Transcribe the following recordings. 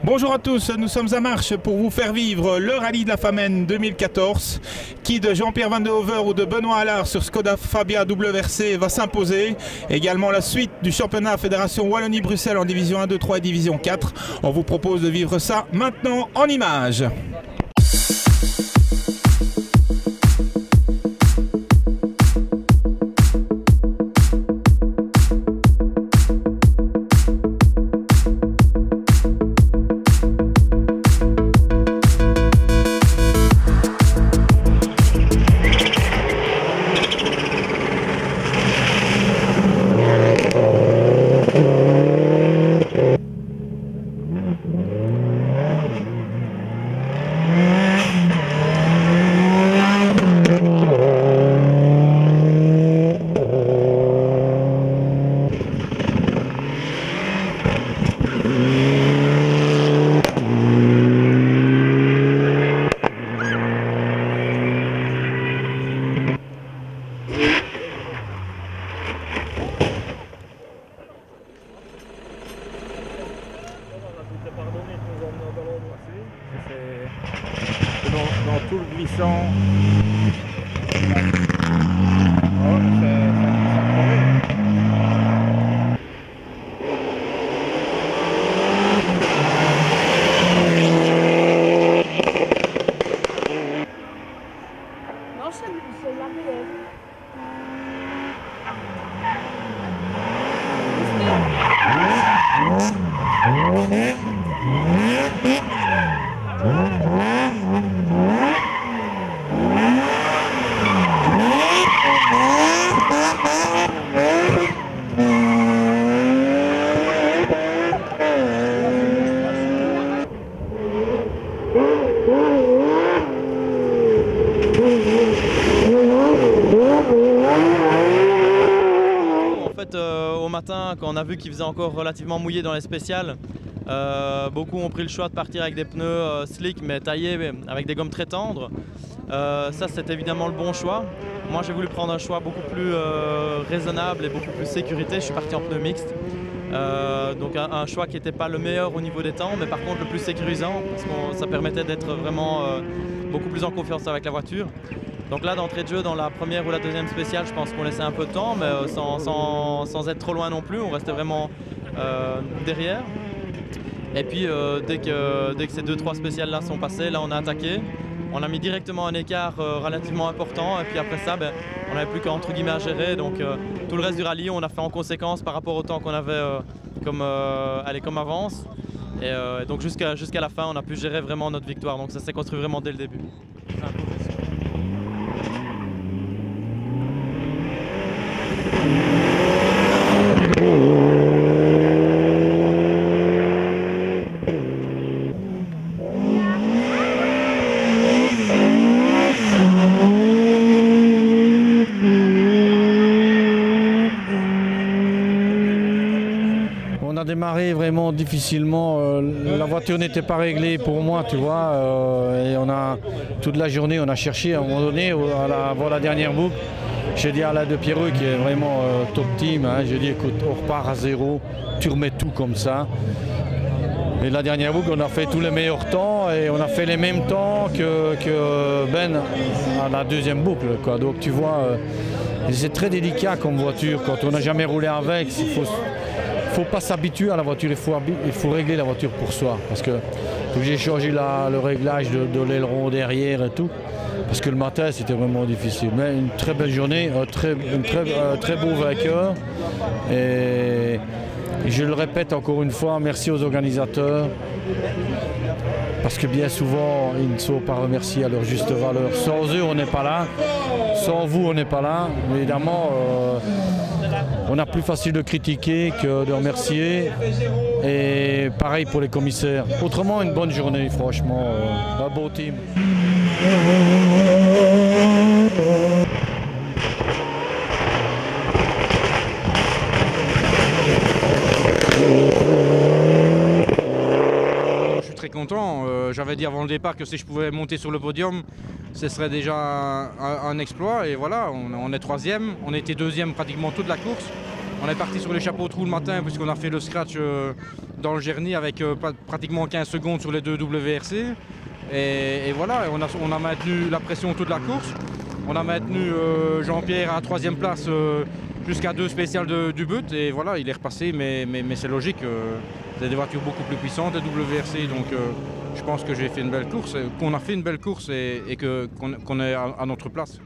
Bonjour à tous, nous sommes à marche pour vous faire vivre le rallye de la Famenne 2014 qui de Jean-Pierre Van de Hover ou de Benoît Allard sur Skoda Fabia WRC va s'imposer. Également la suite du championnat Fédération Wallonie-Bruxelles en division 1, 2, 3 et division 4. On vous propose de vivre ça maintenant en images. Dans tout le glissant. Non, c'est la meilleure. Au matin, quand on a vu qu'il faisait encore relativement mouillé dans les spéciales, beaucoup ont pris le choix de partir avec des pneus slick mais taillés avec des gommes très tendres. Ça, c'est évidemment le bon choix. Moi, j'ai voulu prendre un choix beaucoup plus raisonnable et beaucoup plus sécurité. Je suis parti en pneus mixtes. Donc un choix qui n'était pas le meilleur au niveau des temps, mais par contre le plus sécurisant, parce que ça permettait d'être vraiment beaucoup plus en confiance avec la voiture. Donc là, d'entrée de jeu, dans la première ou la deuxième spéciale, je pense qu'on laissait un peu de temps, mais sans être trop loin non plus. On restait vraiment derrière. Et puis, dès que ces 2-3 spéciales-là sont passées, là, on a attaqué. On a mis directement un écart relativement important. Et puis après ça, on n'avait plus qu'entre guillemets à gérer. Donc tout le reste du rallye, on a fait en conséquence par rapport au temps qu'on avait comme avance. Et donc jusqu'à la fin, on a pu gérer vraiment notre victoire. Donc ça s'est construit vraiment dès le début. On a démarré vraiment difficilement, la voiture n'était pas réglée pour moi, tu vois, et on a toute la journée on a cherché à un moment donné avant la dernière boucle. J'ai dit à Alain de Pierreux qui est vraiment top team, hein, j'ai dit écoute, on repart à zéro, tu remets tout comme ça. Et la dernière boucle, on a fait tous les meilleurs temps et on a fait les mêmes temps que Ben à la deuxième boucle, quoi. Donc tu vois, c'est très délicat comme voiture quand on n'a jamais roulé avec. Il faut pas s'habituer à la voiture, il faut régler la voiture pour soi. Parce que j'ai changé le réglage de l'aileron derrière et tout. Parce que le matin c'était vraiment difficile. Mais une très belle journée, un très beau vainqueur. Et je le répète encore une fois, merci aux organisateurs. Parce que bien souvent, ils ne sont pas remerciés à leur juste valeur. Sans eux, on n'est pas là. Sans vous, on n'est pas là. Évidemment, on a plus facile de critiquer que de remercier. Et pareil pour les commissaires. Autrement, une bonne journée, franchement. Un beau team. Je suis très content. J'avais dit avant le départ que si je pouvais monter sur le podium, ce serait déjà un exploit. Et voilà, on est troisième. On était deuxième pratiquement toute la course. On est parti sur les chapeaux de roue le matin puisqu'on a fait le scratch dans le Gerny avec pratiquement 15 secondes sur les deux WRC. Et voilà, on a maintenu la pression toute la course. On a maintenu Jean-Pierre à la 3e place jusqu'à 2 spéciales du but. Et voilà, il est repassé, mais c'est logique. C'est des voitures beaucoup plus puissantes, des WRC. Donc je pense que j'ai fait une belle course, qu'on a fait une belle course et qu'on est à notre place.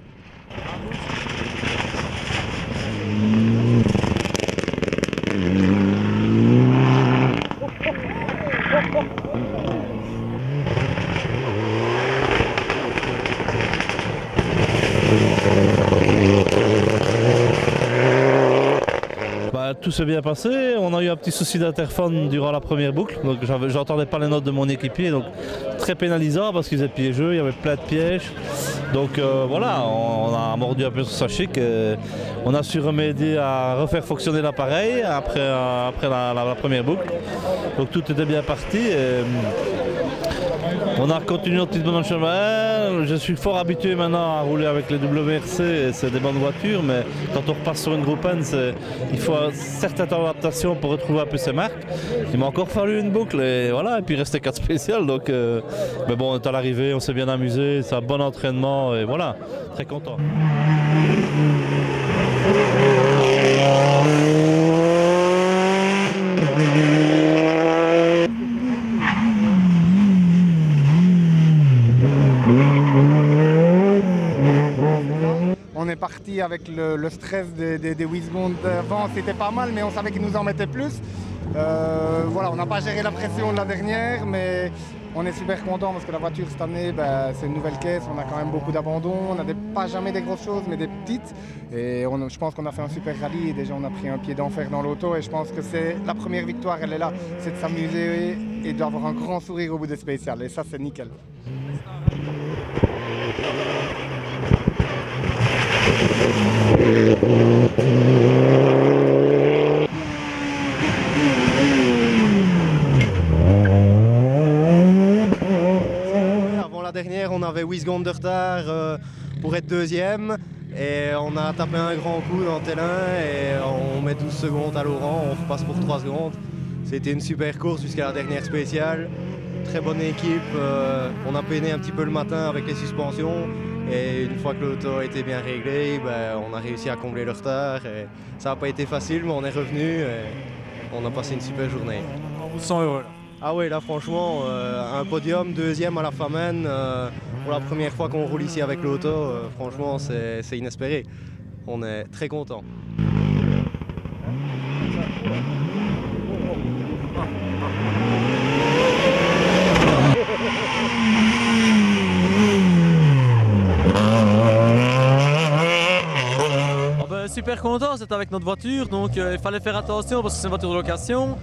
Tout s'est bien passé, on a eu un petit souci d'interphone durant la première boucle, donc j'entendais pas les notes de mon équipier, donc très pénalisant parce qu'il faisait piégeux, il y avait plein de pièges. Donc voilà, on a mordu un peu sur sa chic, on a su remédier à refaire fonctionner l'appareil après la première boucle. Donc tout était bien parti. On a continué notre petit bonhomme de chemin. Je suis fort habitué maintenant à rouler avec les WRC, c'est des bonnes voitures, mais quand on repasse sur une Groupe N, il faut un certain temps d'adaptation pour retrouver un peu ses marques. Il m'a encore fallu une boucle et voilà, et puis il restait 4 spéciales. Donc, mais bon, on est à l'arrivée, on s'est bien amusé, c'est un bon entraînement et voilà, très content. On est parti avec le stress des 8 secondes d'avant, c'était pas mal, mais on savait qu'il nous en mettait plus. Voilà, on n'a pas géré la pression de la dernière, mais on est super content parce que la voiture cette année, c'est une nouvelle caisse, on a quand même beaucoup d'abandon, on n'a pas jamais des grosses choses, mais des petites. Et je pense qu'on a fait un super rallye et déjà on a pris un pied d'enfer dans l'auto et je pense que c'est la première victoire, elle est là, c'est de s'amuser et d'avoir un grand sourire au bout des spéciales et ça c'est nickel. Avant la dernière, on avait 8 secondes de retard pour être deuxième et on a tapé un grand coup dans T1 et on met 12 secondes à Laurent, on repasse pour 3 secondes. C'était une super course jusqu'à la dernière spéciale. Très bonne équipe, on a peiné un petit peu le matin avec les suspensions. Et une fois que l'auto a été bien réglé, on a réussi à combler le retard. Et ça n'a pas été facile, mais on est revenu et on a passé une super journée. On vous sent heureux là. Ah oui, là franchement, un podium, deuxième à la Famenne, pour la première fois qu'on roule ici avec l'auto, franchement c'est inespéré. On est très contents. Super content, c'était avec notre voiture, donc il fallait faire attention parce que c'est une voiture de location.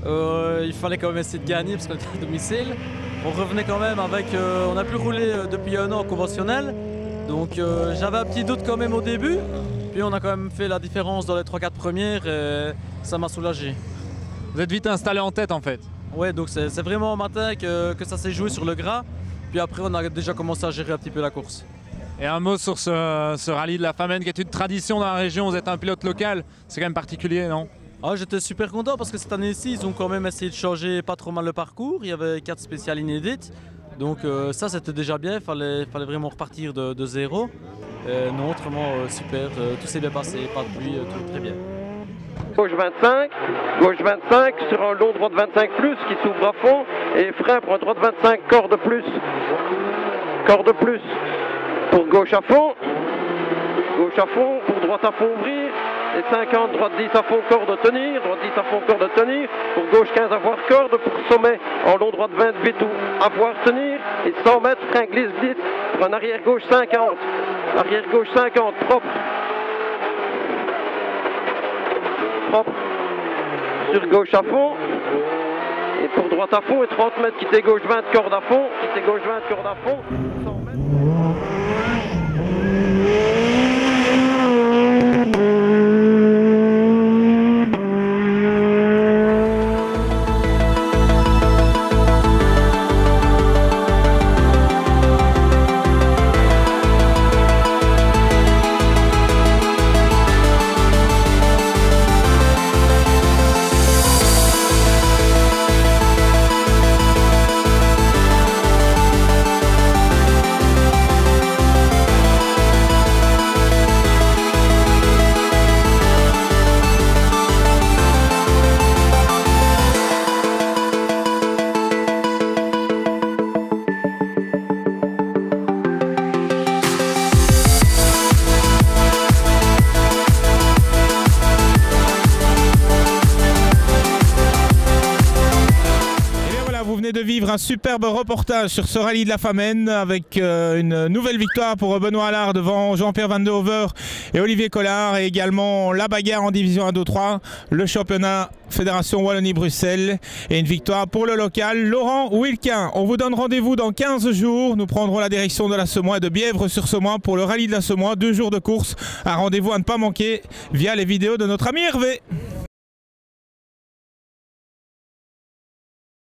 Il fallait quand même essayer de gagner parce qu'on était à domicile. On revenait quand même avec, on n'a plus roulé depuis un an conventionnel, donc j'avais un petit doute quand même au début. Puis on a quand même fait la différence dans les 3-4 premières et ça m'a soulagé. Vous êtes vite installé en tête en fait. Ouais, donc c'est vraiment au matin que ça s'est joué sur le gras. Puis après on a déjà commencé à gérer un petit peu la course. Et un mot sur ce rallye de la Famenne qui est une tradition dans la région, vous êtes un pilote local, c'est quand même particulier, non? J'étais super content parce que cette année-ci, ils ont quand même essayé de changer pas trop mal le parcours. Il y avait 4 spéciales inédites, donc ça c'était déjà bien, il fallait vraiment repartir de zéro. Non, autrement super, tout s'est bien passé, pas de pluie, tout très bien. Gauche 25 sur un long droit de 25 plus qui s'ouvre à fond et frein pour un droit de 25, corde plus pour gauche à fond, pour droite à fond ouvrir, et 50, droite 10 à fond, corde tenir, droite 10 à fond, corde tenir, pour gauche 15 avoir corde, pour sommet en long droite 28 ou avoir tenir, et 100 mètres, frein glisse, pour un arrière gauche 50, propre, sur gauche à fond, et pour droite à fond, et 30 mètres, quitter gauche 20, corde à fond, 100 mètres. vous venez de vivre un superbe reportage sur ce rallye de la Famenne avec une nouvelle victoire pour Benoît Allard devant Jean-Pierre Van de Hover et Olivier Collard, et également la bagarre en division 1-2-3, le championnat Fédération Wallonie-Bruxelles et une victoire pour le local Laurent Wilquin. On vous donne rendez-vous dans 15 jours. Nous prendrons la direction de la Semois et de Bièvre-sur-Semois pour le rallye de la Semois. 2 jours de course. Un rendez-vous à ne pas manquer via les vidéos de notre ami Hervé.